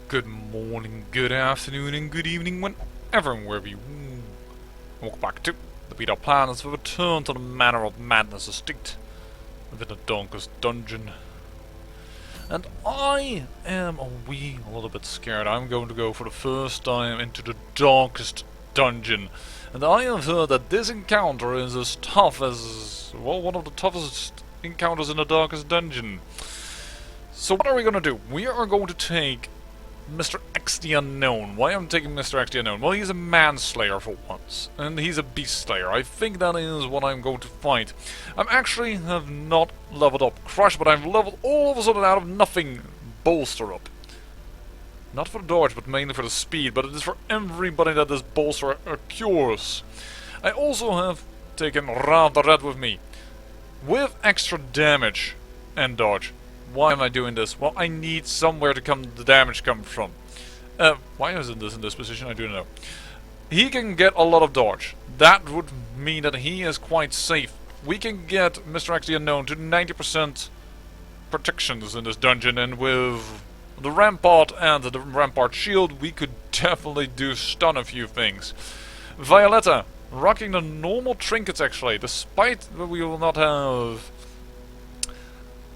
Good morning, good afternoon, and good evening, whenever and wherever you welcome back to the Beta Planets for return to the Manor of Madness estate within the Darkest Dungeon. And I am a little bit scared. I'm going to go for the first time into the Darkest Dungeon. And I have heard that this encounter is as tough as, well, one of the toughest encounters in the Darkest Dungeon. So what are we going to do? We are going to take Mr. X the Unknown. Why am I taking Mr. X the Unknown? Well, he's a manslayer for once, and he's a beast slayer. I think that is what I'm going to fight. I actually have not leveled up Crush, but I've leveled all of a sudden out of nothing Bolster up. Not for the dodge, but mainly for the speed, but it is for everybody that this Bolster cures. I also have taken Rav the Red with me, with extra damage and dodge. Why am I doing this? Well, I need somewhere to the damage come from. Why isn't this in this position? I don't know. He can get a lot of dodge. That would mean that he is quite safe. We can get Mr. X the Unknown to 90% protections in this dungeon, and with the Rampart and the Rampart Shield, we could definitely stun a few things. Violetta, rocking the normal trinkets actually, despite that we will not have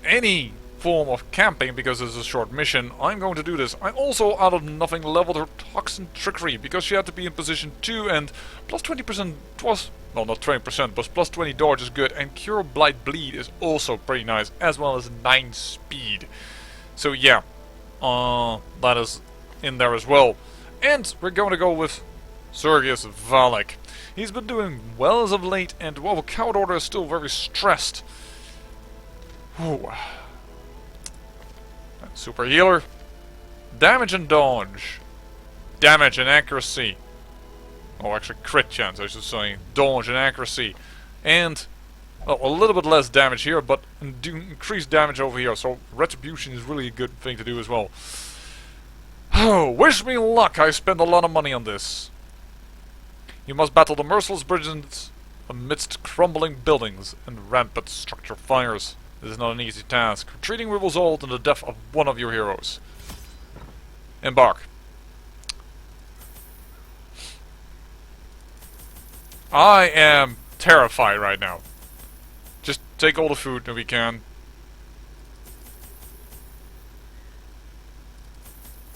any form of camping because it's a short mission. I'm going to do this. I also out of nothing leveled her Toxin Trickery because she had to be in position 2 and plus 20% was, well, not 20%, but plus 20 dodge is good, and Cure Blight Bleed is also pretty nice, as well as 9 speed. So yeah, that is in there as well. And we're going to go with Sergius Valek. He's been doing well as of late, and well, the Coward Order is still very stressed. Ooh. Super healer. Damage and dodge. Damage and accuracy. Oh, actually crit chance, I should say. Dodge and accuracy. And, well, a little bit less damage here, but do increased damage over here. So retribution is really a good thing to do as well. Oh, wish me luck. I spent a lot of money on this. You must battle the merciless brigands amidst crumbling buildings and rampant structure fires. This is not an easy task. Retreating will result in the death of one of your heroes. Embark. I am terrified right now. Just take all the food that we can.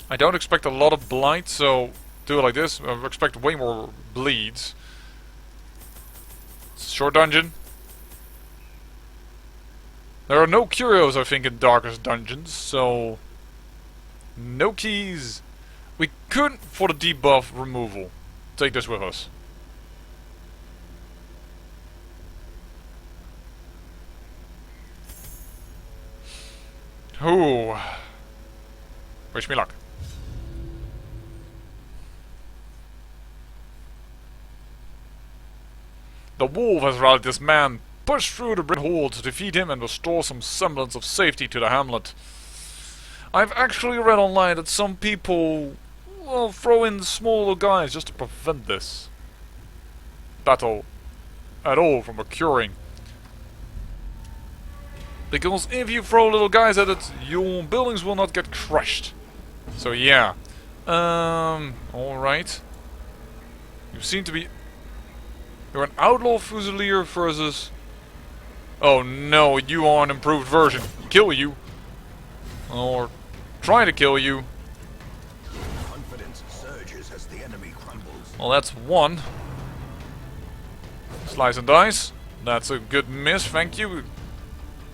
I don't expect a lot of blight, so do it like this. I expect way more bleeds. It's a short dungeon. There are no curios, I think, in Darkest Dungeons, so no keys. We could, for the debuff removal, take this with us. Ooh. Wish me luck. The wolf has rallied this man. Push through the Brigand hole to defeat him and restore some semblance of safety to the hamlet. I've actually read online that some people, well, throw in small little guys just to prevent this battle at all from occurring. Because if you throw little guys at it, your buildings will not get crushed. So yeah. Alright. You seem to be... You're an outlaw fusilier versus... Oh no, you are an improved version. Kill you. Or try to kill you. Confidence surges as the enemy crumbles. Well, that's one. Slice and dice. That's a good miss, thank you.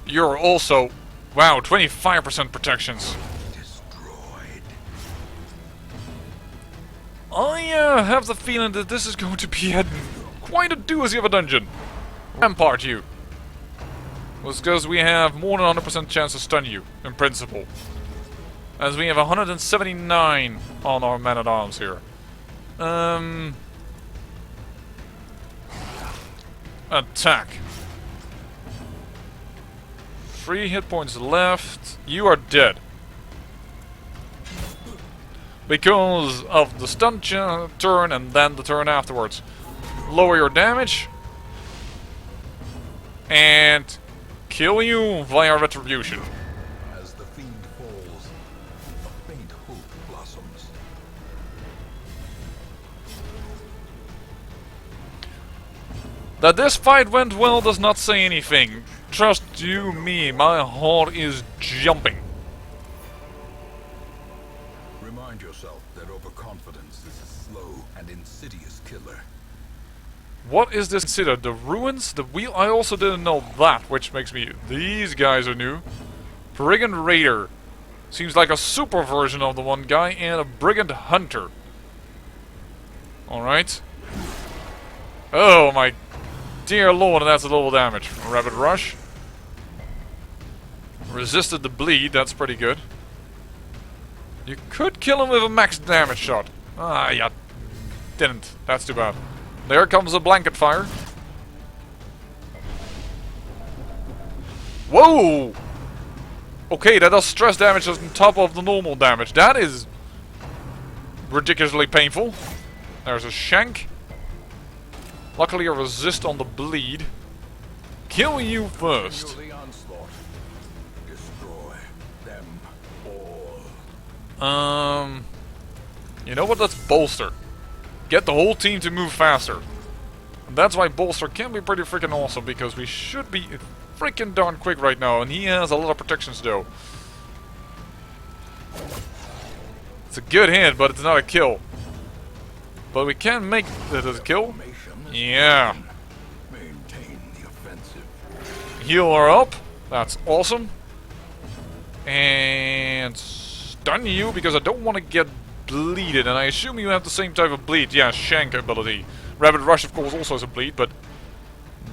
You're also... Wow, 25% protections. Destroyed. I have the feeling that this is going to be quite a doozy of a dungeon. Rampart you. Was because we have more than 100% chance to stun you, in principle. As we have 179 on our man-at-arms here. Attack. 3 hit points left. You are dead. Because of the stun turn and then the turn afterwards. Lower your damage. And... kill you via retribution. As the fiend falls, a faint hope blossoms. That this fight went well does not say anything. Trust you me, my heart is jumping. Remind yourself that overconfidence is a slow and insidious killer. What is this considered? The ruins? The wheel? I also didn't know that, which makes me... These guys are new. Brigand Raider. Seems like a super version of the one guy, and a Brigand Hunter. Alright. Oh my dear lord, and that's a little damage. Rapid Rush. Resisted the bleed, that's pretty good. You could kill him with a max damage shot. Ah, yeah. Didn't. That's too bad. There comes a blanket fire. Whoa! Okay, that does stress damage on top of the normal damage. That is ridiculously painful. There's a shank. Luckily I resist on the bleed. Kill you first. Feel the onslaught. Destroy them all. You know what? Let's bolster. Get the whole team to move faster. And that's why bolster can be pretty freaking awesome, because we should be freaking darn quick right now, and he has a lot of protections though. It's a good hit, but it's not a kill. But we can make it a kill. Yeah. Maintain the offensive. Heal her up. That's awesome. And stun you, because I don't want to get bleeded, and I assume you have the same type of bleed. Yeah, shank ability. Rapid Rush, of course, also has a bleed, but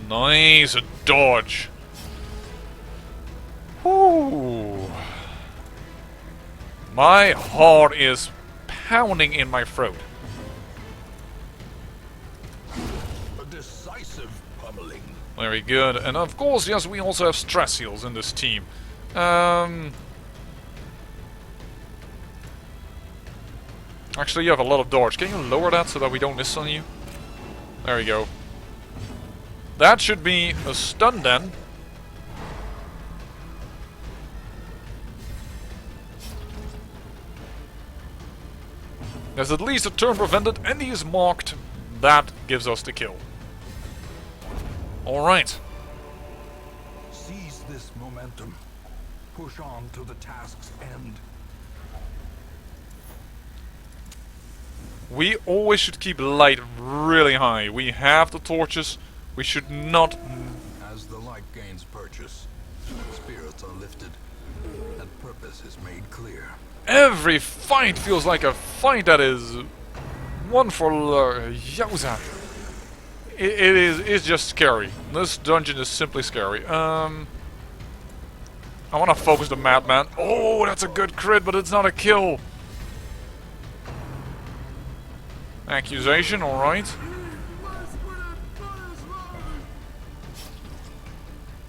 nice dodge. Whoo. My heart is pounding in my throat. A decisive pummeling. Very good. And of course, yes, we also have stress heals in this team. Actually, you have a lot of dodge. Can you lower that so that we don't miss on you? There we go. That should be a stun then. There's at least a turn prevented, and he is marked. That gives us the kill. Alright. Seize this momentum. Push on to the task's end. We always should keep light really high. We have the torches. We should not... As the light gains purchase, spirits are lifted, and purpose is made clear. Every fight feels like a fight that is one for Yowza. It's just scary. This dungeon is simply scary. I want to focus the madman. Oh, that's a good crit, but it's not a kill. Accusation, alright.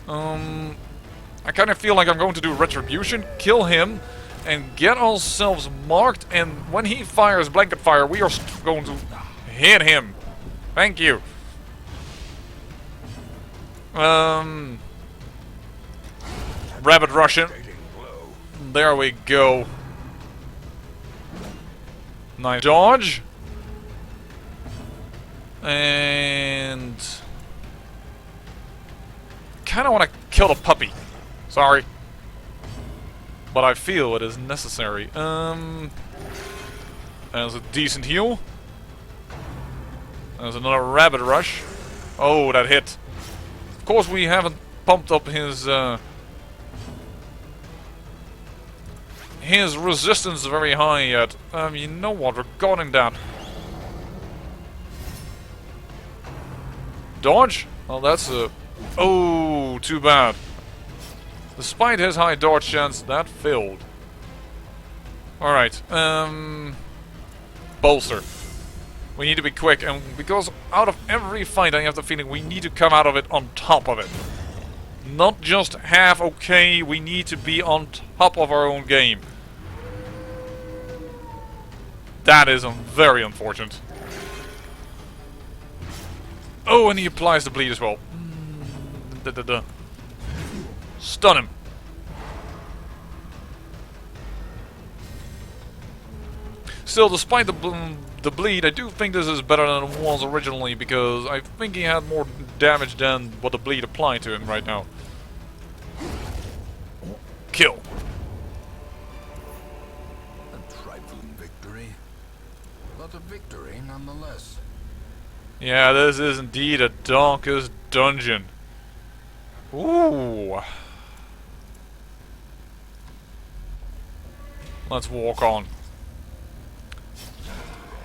I kind of feel like I'm going to do retribution, kill him, and get ourselves marked, and when he fires blanket fire, we are going to hit him. Thank you. Rapid Russian. There we go. Nice dodge. And kind of want to kill the puppy. Sorry. But I feel it is necessary. There's a decent heal. There's another Rapid Rush. Oh, that hit. Of course, we haven't pumped up his resistance very high yet. You know what? Regarding that. Dodge? Well, that's a... Oh, too bad. Despite his high dodge chance, that failed. Alright, bolster. We need to be quick, and because out of every fight I have the feeling we need to come out of it on top of it. Not just half okay, we need to be on top of our own game. That is very unfortunate. Oh, and he applies the bleed as well. Stun him. Still, despite the bleed, I do think this is better than it was originally, because I think he had more damage than what the bleed applied to him right now. Kill. A trifling victory, but a victory nonetheless. Yeah, this is indeed a darkest dungeon. Ooh. Let's walk on.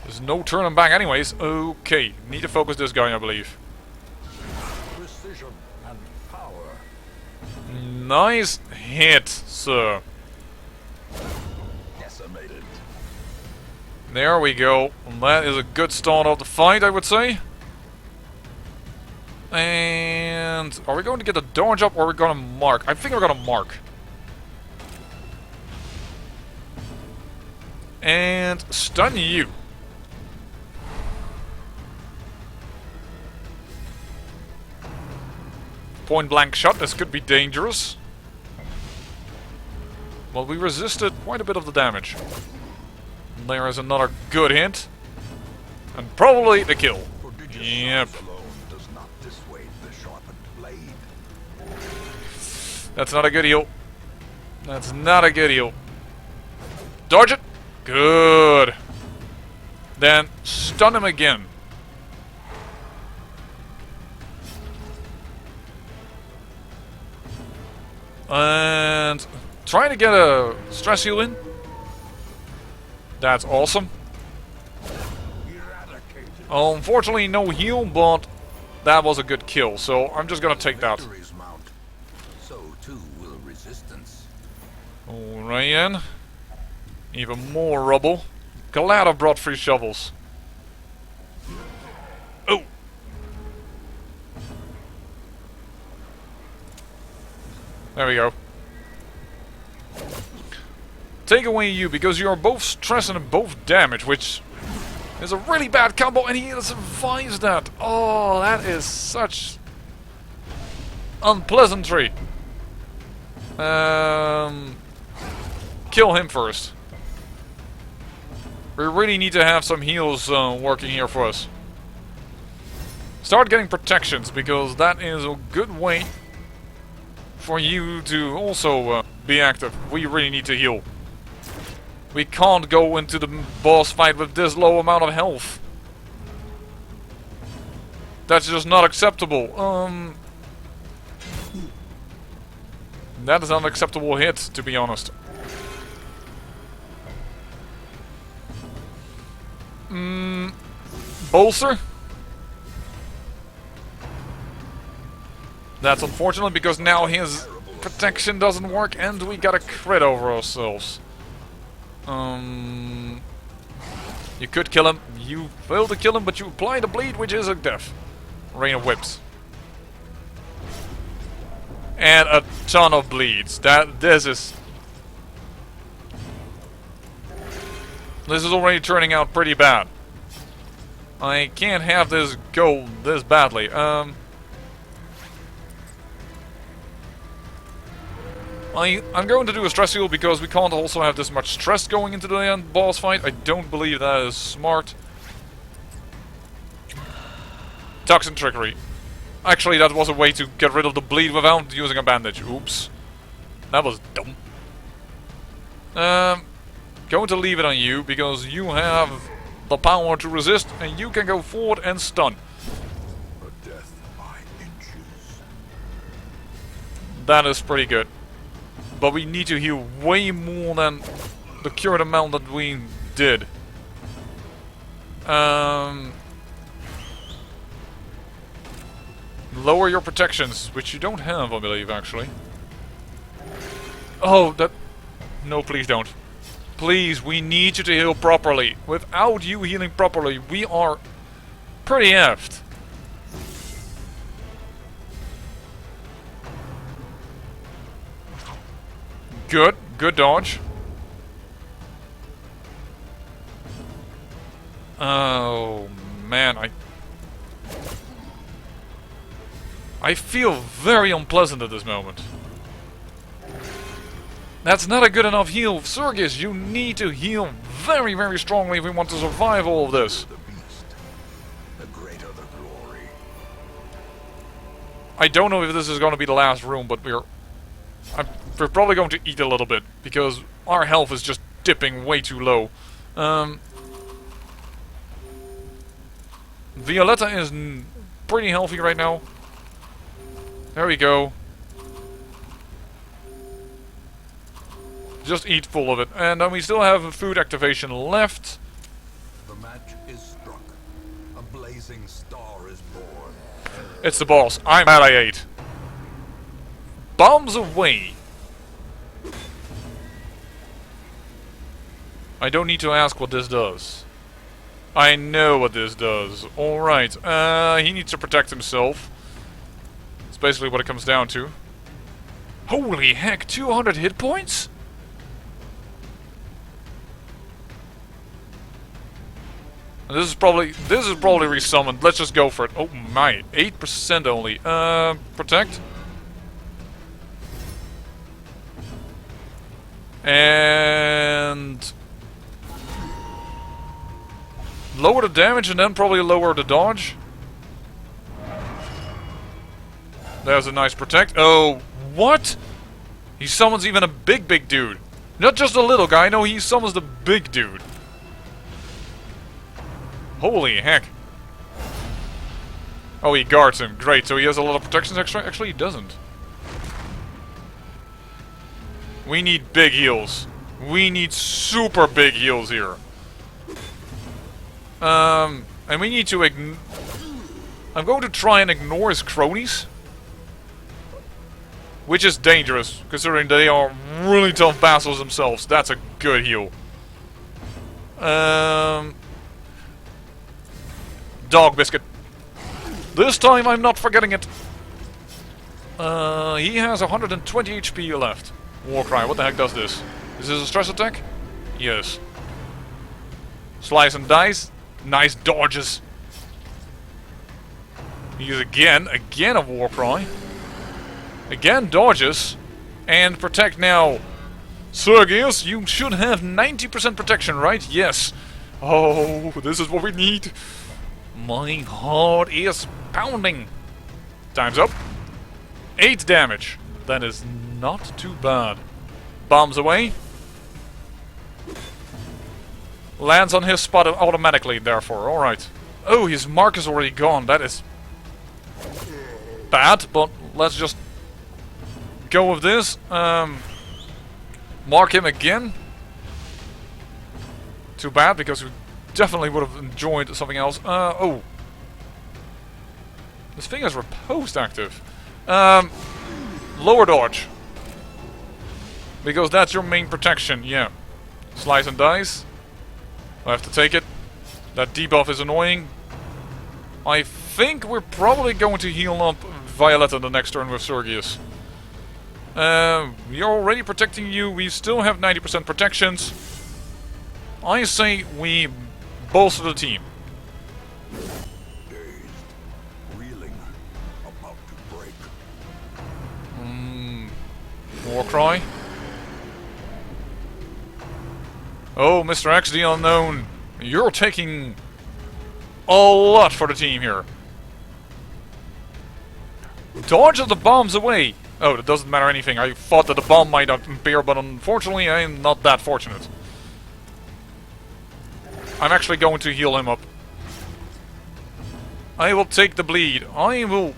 There's no turning back anyways. Okay, need to focus this guy, I believe. Precision and power. Nice hit, sir. Decimated. There we go. That is a good start of the fight, I would say. And are we going to get a dodge up or are we going to mark? I think we're going to mark. And stun you. Point blank shot, this could be dangerous. Well, we resisted quite a bit of the damage. There is another good hit. And probably the kill. Yep. Does not dissuade the sharpened blade. That's not a good heal. That's not a good heal. Dodge it. Good. Then stun him again. And trying to get a stress heal in. That's awesome. Unfortunately, no heal, but that was a good kill. So I'm just gonna take that. Mount. So too will resistance. Alright then. Even more rubble. Glad I brought 3 shovels. Oh! There we go. Take away you, because you are both stress and both damage, which is a really bad combo, and he survives that. Oh, that is such unpleasantry. Kill him first. We really need to have some heals working here for us. Start getting protections, because that is a good way for you to also be active. We really need to heal. We can't go into the boss fight with this low amount of health. That's just not acceptable. That is an unacceptable hit, to be honest. Bolster? That's unfortunate because now his protection doesn't work and we got a crit over ourselves. You could kill him. You failed to kill him, but you apply the bleed, which is a death. Rain of whips. And a ton of bleeds. This is already turning out pretty bad. I can't have this go this badly. I'm going to do a stress heal because we can't also have this much stress going into the end boss fight. I don't believe that is smart. Toxin trickery. Actually, that was a way to get rid of the bleed without using a bandage. Oops. That was dumb. Going to leave it on you because you have the power to resist and you can go forward and stun. A death by inches. That is pretty good. But we need to heal way more than the current amount that we did. Lower your protections, which you don't have, I believe, actually. Oh, that... No, please don't. Please, we need you to heal properly. Without you healing properly, we are pretty effed. Good. Good dodge. Oh, man, I feel very unpleasant at this moment. That's not a good enough heal. Sergius, you need to heal very, very strongly if we want to survive all of this. The beast, the greater the glory. I don't know if this is going to be the last room, but we're probably going to eat a little bit, because our health is just dipping way too low. Violetta is pretty healthy right now. There we go. Just eat full of it. And then we still have a food activation left. The match is struck. A blazing star is born. It's the boss. I'm mad I ate. Bombs away. I don't need to ask what this does. I know what this does. Alright. He needs to protect himself. That's basically what it comes down to. Holy heck, 200 hit points? This is probably resummoned. Let's just go for it. Oh my, 8% only. Protect. And lower the damage and then probably lower the dodge. There's a nice protect. Oh, what? He summons even a big dude. Not just a little guy, no, he summons the big dude. Holy heck. Oh, he guards him. Great, so he has a lot of protections extra? Actually, he doesn't. We need big heals. We need super big heals here. And we need to I'm going to try and ignore his cronies. Which is dangerous, considering they are really tough vassals themselves. That's a good heal. Dog biscuit. This time I'm not forgetting it. He has 120 HP left. Warcry, what the heck does this? Is this a stress attack? Yes. Slice and dice. Nice dodges. He's again a Warcry. Again dodges. And protect now. Sergius, you should have 90% protection, right? Yes. Oh, this is what we need. My heart is pounding. Time's up. 8 damage. That is not too bad. Bombs away. Lands on his spot automatically, therefore. Alright. Oh, his mark is already gone. That is bad, but let's just go with this. Mark him again. Too bad, because we definitely would have enjoyed something else. Oh. This thing is riposte active. Lower dodge. Because that's your main protection, yeah. Slice and dice. I have to take it. That debuff is annoying. I think we're probably going to heal up Violetta the next turn with Sergius. We're already protecting you. We still have 90% protections. I say we bolster the team. Dazed, reeling, about to break. Warcry. Oh, Mr. X, the Unknown. You're taking a lot for the team here. Dodge the bombs away. Oh, that doesn't matter anything. I thought that the bomb might appear, but unfortunately I am not that fortunate. I'm actually going to heal him up. I will take the bleed. I will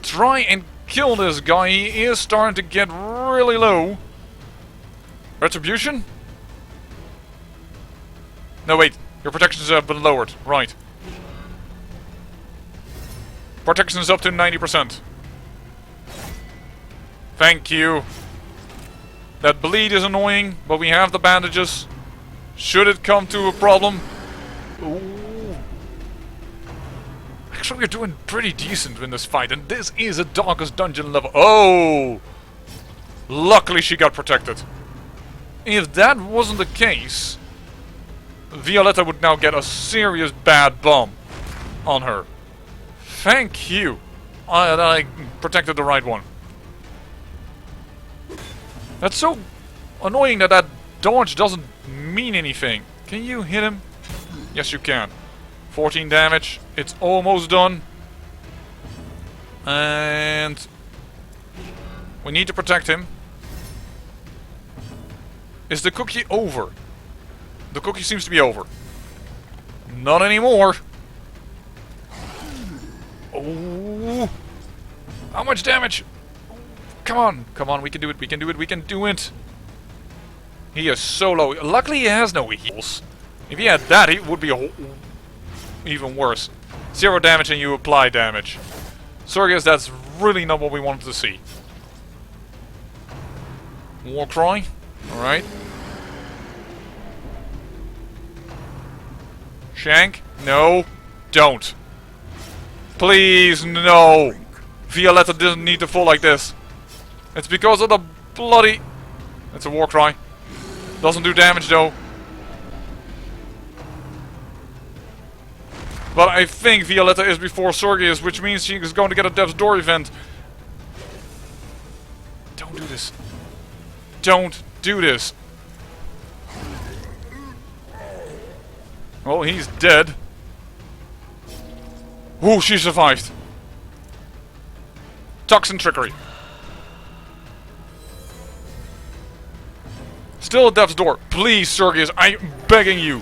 try and kill this guy. He is starting to get really low. Retribution? No, wait. Your protections have been lowered. Right. Protection is up to 90%. Thank you. That bleed is annoying, but we have the bandages. Should it come to a problem... Ooh. Actually, we're doing pretty decent in this fight, and this is a Darkest Dungeon level. Oh! Luckily she got protected. If that wasn't the case, Violetta would now get a serious bad bomb on her. Thank you. I protected the right one. That's so annoying that that dodge doesn't mean anything. Can you hit him? Yes, you can. 14 damage. It's almost done. And we need to protect him. Is the cookie over? The cookie seems to be over. Not anymore. Oh. How much damage? Come on. Come on, we can do it. We can do it. We can do it. He is so low. Luckily he has no heals. If he had that, it would be even worse. 0 damage and you apply damage. Sorgus, that's really not what we wanted to see. Warcry. Alright. Shank? No. Don't. Please, no. Violetta doesn't need to fall like this. It's because of the bloody... It's a Warcry. Doesn't do damage though. But I think Violetta is before Sorgius, which means she is going to get a Death's Door event. Don't do this. Don't do this. Well, he's dead. Ooh, she survived. Toxin Trickery. Still a Death's Door. Please, Sergius, I'm begging you.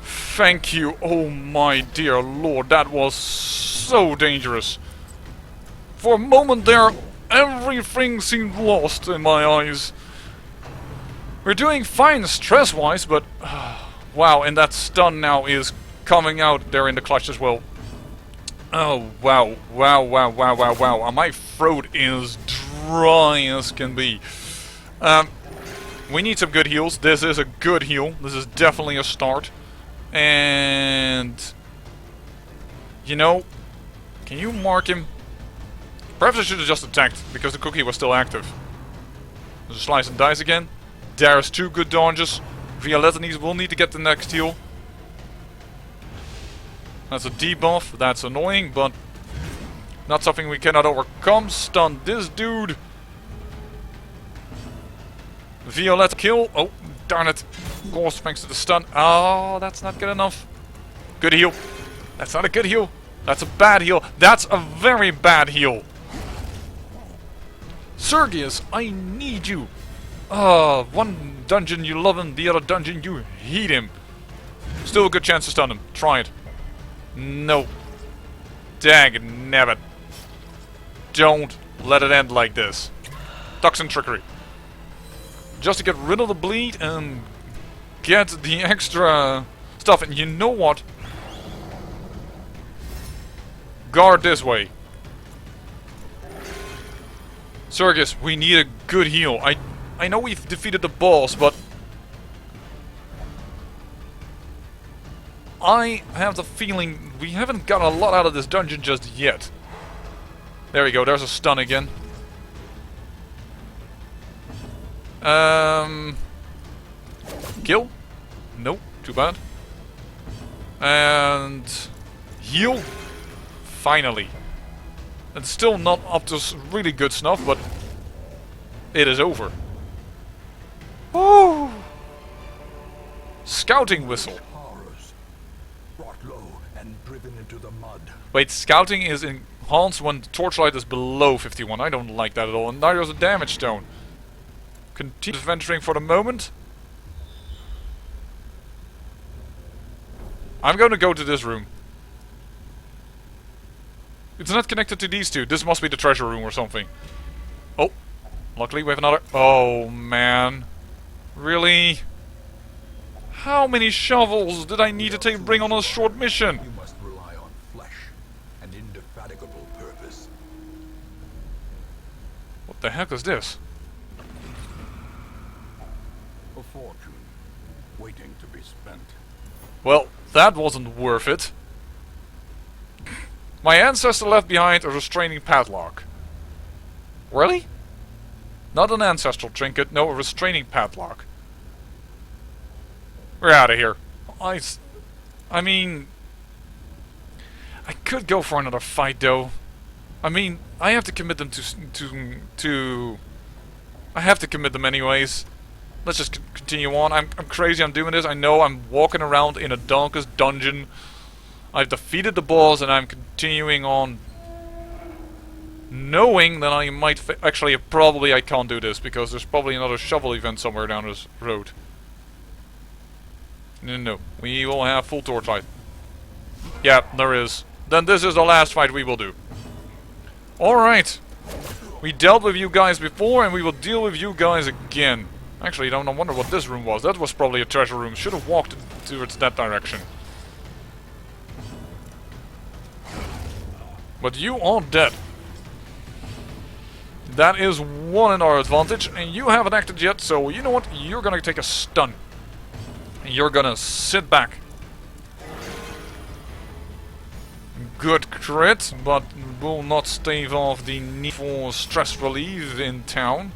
Thank you. Oh my dear lord, that was so dangerous. For a moment there, everything seemed lost in my eyes. We're doing fine stress-wise, but... wow, and that stun now is coming out there in the clutch as well. Oh, wow. Wow, wow, wow, wow, wow. My throat is dry as can be. We need some good heals. This is a good heal. This is definitely a start. And... you know... can you mark him? Perhaps I should have just attacked, because the cookie was still active. There's a slice and dice again. There's 2 good dodges. Violetta will need to get the next heal. That's a debuff. That's annoying, but... not something we cannot overcome. Stun this dude. Violetta kill. Oh, darn it. Of course, thanks to the stun. Oh, that's not good enough. Good heal. That's not a good heal. That's a bad heal. That's a very bad heal. Sergius, I need you. One dungeon you love him, the other dungeon you hate him. Still a good chance to stun him. Try it. No. Dang nabbit. Don't let it end like this. Toxin Trickery. Just to get rid of the bleed and get the extra stuff. And you know what? Guard this way. Sergius, we need a good heal. I know we've defeated the boss, but... I have the feeling we haven't got a lot out of this dungeon just yet. There we go, there's a stun again. Kill? Nope, too bad. And... heal? Finally. It's still not up to really good snuff, but... it is over. Woo! Scouting whistle. Horrors, brought low and driven into the mud. Wait, scouting is enhanced when the torchlight is below 51. I don't like that at all. And neither is a damage stone. Continue adventuring for the moment. I'm going to go to this room. It's not connected to these two. This must be the treasure room or something. Oh, luckily we have another. Oh man, really? How many shovels did I need to bring on a short mission? You must rely on flesh and indefatigable purpose. What the heck is this? A fortune waiting to be spent. Well, that wasn't worth it. My ancestor left behind a restraining padlock. Really? Not an ancestral trinket, no, a restraining padlock. We're out of here. I mean... I could go for another fight, though. I mean, I have to commit them to I have to commit them anyways. let's just continue on. I'm crazy, I'm doing this. I know I'm walking around in a darkest dungeon. I've defeated the boss and I'm continuing on knowing that I might actually, probably I can't do this because there's probably another shovel event somewhere down this road. No. We will have full torchlight. Yeah, there is. Then this is the last fight we will do. Alright. We dealt with you guys before and we will deal with you guys again. Actually, I don't wonder what this room was. That was probably a treasure room. Should have walked towards that direction. But you are dead. That is one in our advantage, and you haven't acted yet, so you know what? You're gonna take a stun. You're gonna sit back. Good crit, but will not stave off the need for stress relief in town.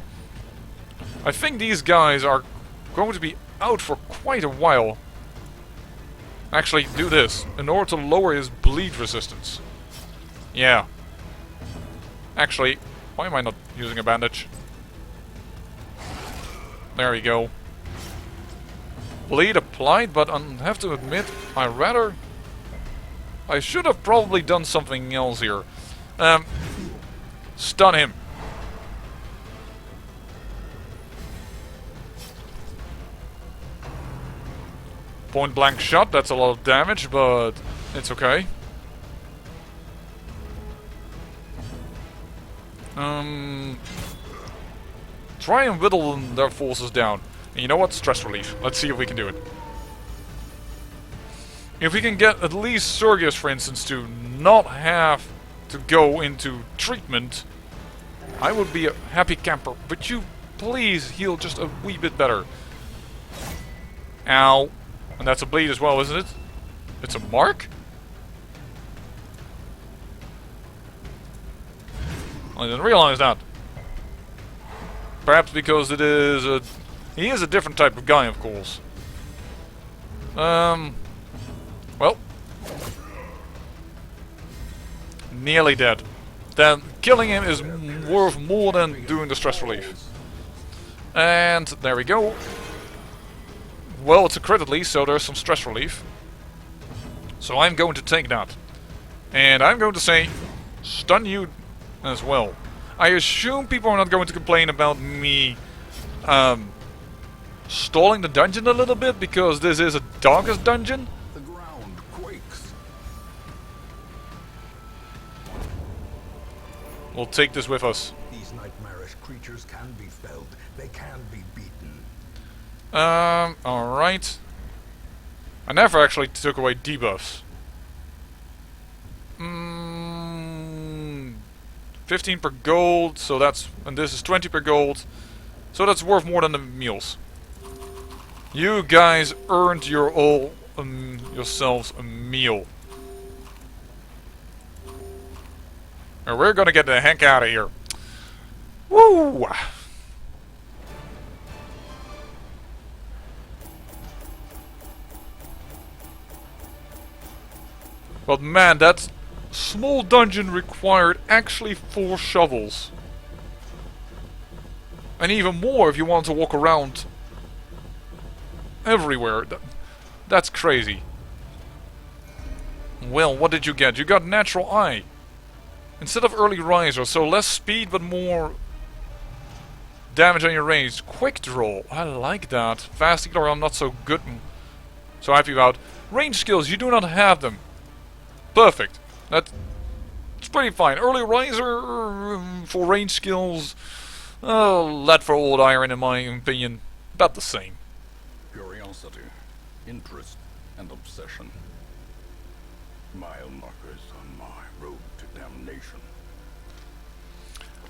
I think these guys are going to be out for quite a while. Actually, do this, in order to lower his bleed resistance. Yeah. Actually, why am I not using a bandage? There we go. Bleed applied, but I have to admit, I should have probably done something else here. Stun him. Point blank shot, that's a lot of damage, but it's okay. Try and whittle their forces down. And you know what? Stress relief. Let's see if we can do it. If we can get at least Sergius, for instance, to not have to go into treatment, I would be a happy camper. But you please heal just a wee bit better. Ow. And that's a bleed as well, isn't it? It's a mark? I didn't realize that. Perhaps because it is a... He is a different type of guy, of course. Well. Nearly dead. Then killing him is worth more than doing the stress relief. And there we go. Well, it's a crit at least, so there's some stress relief. So I'm going to take that. And I'm going to say, stun you as well. I assume people are not going to complain about me stalling the dungeon a little bit, because this is a darkest dungeon. The ground quakes. We'll take this with us. These nightmarish creatures can be felled. They can be beaten. Alright. I never actually took away debuffs. 15 per gold, so that's... And this is 20 per gold. So that's worth more than the meals. You guys earned your all yourselves a meal. And we're gonna get the heck out of here. Woo! But man, that small dungeon required actually 4 shovels. And even more if you want to walk around everywhere. That's crazy. Well, what did you get? You got Natural Eye. Instead of Early Riser, so less speed but more damage on your range. Quick Draw, I like that. Fast Healer I'm not so good, so happy about. Range skills, you do not have them. Perfect. That's pretty fine. Early Riser for range skills, Lead for Old Iron in my opinion, about the same. Curiosity, interest, and obsession. Mile markers on my road to damnation.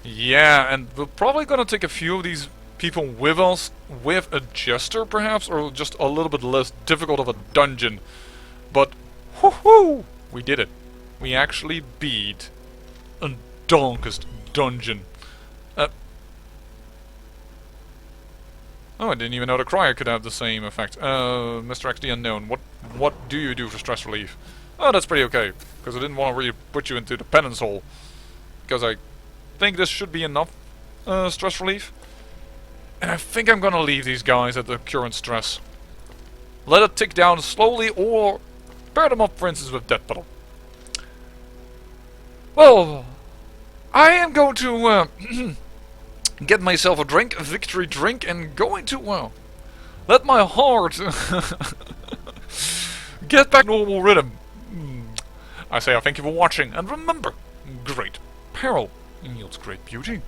Yeah, and we're probably gonna take a few of these people with us, with a jester perhaps, or just a little bit less difficult of a dungeon. But, whoo-hoo! We did it. We actually beat a darkest dungeon. Oh, I didn't even know the crier could have the same effect. Mr. X the Unknown, what do you do for stress relief? Oh, that's pretty okay, because I didn't want to really put you into the penance hole. Because I think this should be enough stress relief. And I think I'm gonna leave these guys at the current stress. Let it tick down slowly, or pair them up, for instance, with Death Battle. Well, I am going to get myself a drink, a victory drink, and going to let my heart get back to normal rhythm. I say I thank you for watching, and remember, great peril yields great beauty.